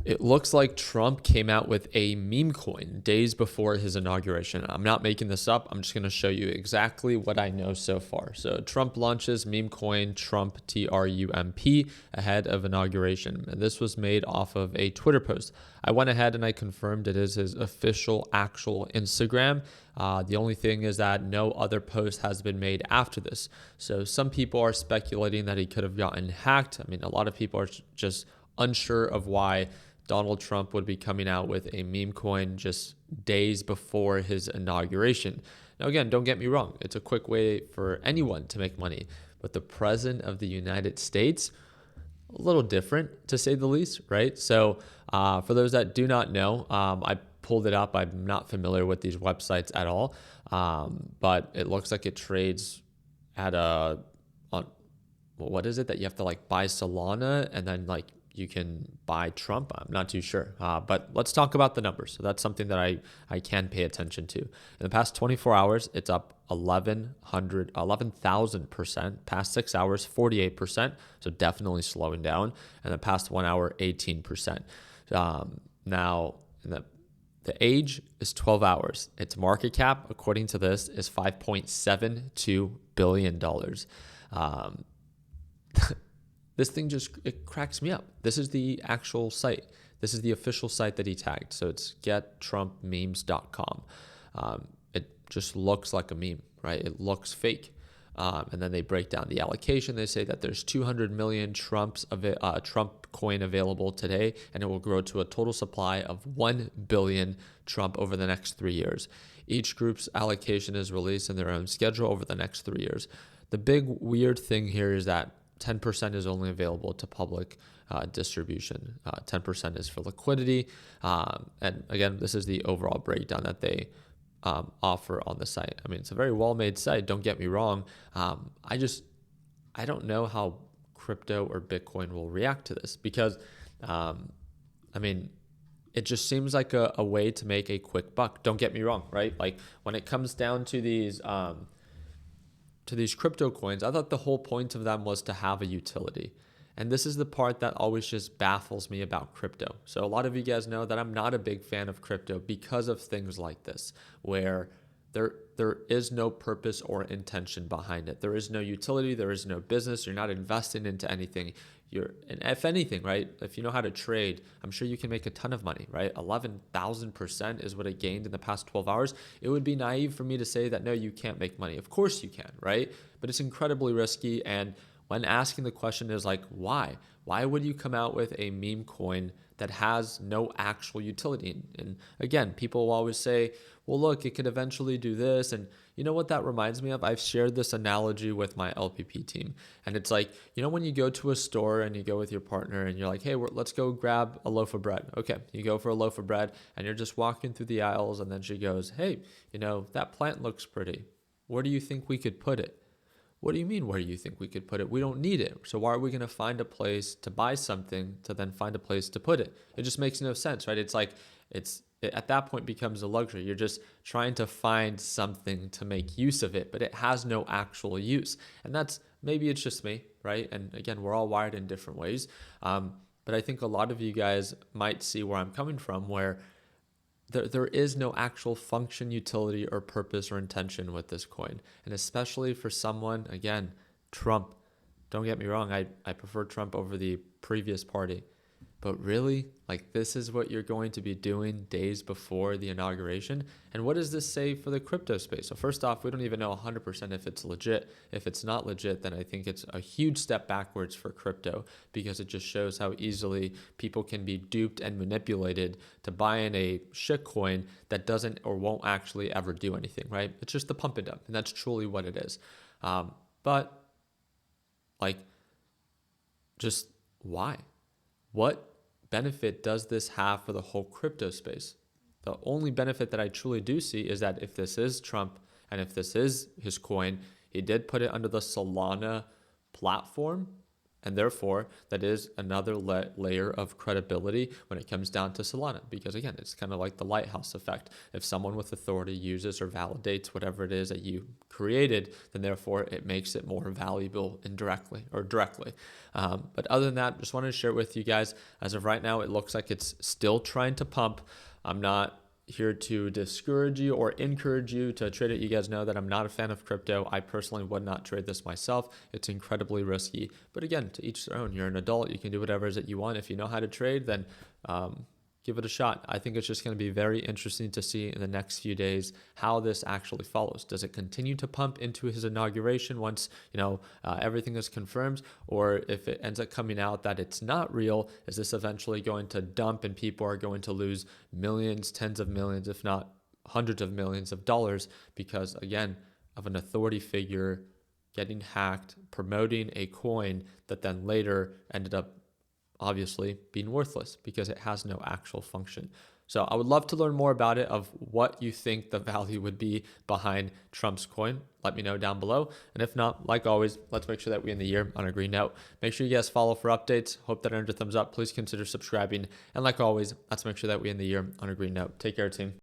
It looks like Trump came out with a meme coin days before his inauguration. I'm not making this up. I'm just going to show you exactly what I know so far. So Trump launches meme coin Trump TRUMP ahead of inauguration. And this was made off of a Twitter post. I went ahead and I confirmed it is his official actual Instagram. The only thing is that no other post has been made after this. So some people are speculating that he could have gotten hacked. I mean, a lot of people are just unsure of why Donald Trump would be coming out with a meme coin just days before his inauguration. Now, again, don't get me wrong. It's a quick way for anyone to make money. But the president of the United States, a little different to say the least, right? So for those that do not know, I pulled it up. I'm not familiar with these websites at all. But it looks like it trades at what is it that you have to like buy Solana and then like you can buy Trump. I'm not too sure. But let's talk about the numbers. So that's something that I can pay attention to. In the past 24 hours, it's up 11,000%. Past 6 hours, 48%. So definitely slowing down. And the past 1 hour, 18%. Now, the age is 12 hours. Its market cap, according to this, is $5.72 billion. This thing it cracks me up. This is the actual site. This is the official site that he tagged. So it's gettrumpmemes.com. It just looks like a meme, right? It looks fake. And then they break down the allocation. They say that there's 200 million Trump coin available today, and it will grow to a total supply of 1 billion Trump over the next 3 years. Each group's allocation is released in their own schedule over the next 3 years. The big weird thing here is that 10% is only available to public distribution. 10% is for liquidity. And again, this is the overall breakdown that they offer on the site. I mean, it's a very well-made site. Don't get me wrong. I don't know how crypto or Bitcoin will react to this because, I mean, it just seems like a way to make a quick buck. Don't get me wrong, right? Like when it comes down to these crypto coins, I thought the whole point of them was to have a utility. And this is the part that always just baffles me about crypto. So a lot of you guys know that I'm not a big fan of crypto because of things like this, where there is no purpose or intention behind it. There is no utility, there is no business, you're not investing into anything. And if anything, right, if you know how to trade, I'm sure you can make a ton of money, right? 11,000% is what it gained in the past 12 hours. It would be naive for me to say that, no, you can't make money. Of course you can, right? But it's incredibly risky. And when asking the question is like, why? Why would you come out with a meme coin that has no actual utility? And again, people will always say, well, look, it could eventually do this. And you know what that reminds me of? I've shared this analogy with my LPP team. And it's like, you know, when you go to a store and you go with your partner and you're like, hey, let's go grab a loaf of bread. Okay, you go for a loaf of bread and you're just walking through the aisles and then she goes, hey, you know, that plant looks pretty. Where do you think we could put it? What do you mean, where do you think we could put it? We don't need it. So why are we going to find a place to buy something to then find a place to put it? It just makes no sense, right? It's like, it at that point becomes a luxury. You're just trying to find something to make use of it, but it has no actual use. And maybe it's just me, right? And again, we're all wired in different ways. But I think a lot of you guys might see where I'm coming from, where there is no actual function, utility, or purpose or intention with this coin. And especially for someone, again, Trump. Don't get me wrong, I prefer Trump over the previous party. But really, like, this is what you're going to be doing days before the inauguration. And what does this say for the crypto space? So first off, we don't even know 100% if it's legit. If it's not legit, then I think it's a huge step backwards for crypto, because it just shows how easily people can be duped and manipulated to buy in a shit coin that doesn't or won't actually ever do anything, right? It's just the pump and dump, and that's truly what it is. But like, just why? What benefit does this have for the whole crypto space? The only benefit that I truly do see is that if this is Trump and if this is his coin, he did put it under the Solana platform. And therefore, that is another layer of credibility when it comes down to Solana. Because again, it's kind of like the lighthouse effect. If someone with authority uses or validates whatever it is that you created, then therefore it makes it more valuable indirectly or directly. But other than that, just wanted to share it with you guys. As of right now, it looks like it's still trying to pump. I'm not here to discourage you or encourage you to trade it. You guys know that I'm not a fan of crypto. I personally would not trade this myself. It's incredibly risky. But again, to each their own. You're an adult. You can do whatever it is that you want. If you know how to trade, then give it a shot. I think it's just going to be very interesting to see in the next few days how this actually follows. Does it continue to pump into his inauguration once everything is confirmed, or if it ends up coming out that it's not real, is this eventually going to dump and people are going to lose millions, tens of millions, if not hundreds of millions of dollars because, again, of an authority figure getting hacked, promoting a coin that then later ended up obviously being worthless because it has no actual function. So I would love to learn more about it, of what you think the value would be behind Trump's coin. Let me know down below. And if not, like always, let's make sure that we end the year on a green note. Make sure you guys follow for updates. Hope that earned a thumbs up. Please consider subscribing. And like always, let's make sure that we end the year on a green note. Take care, team.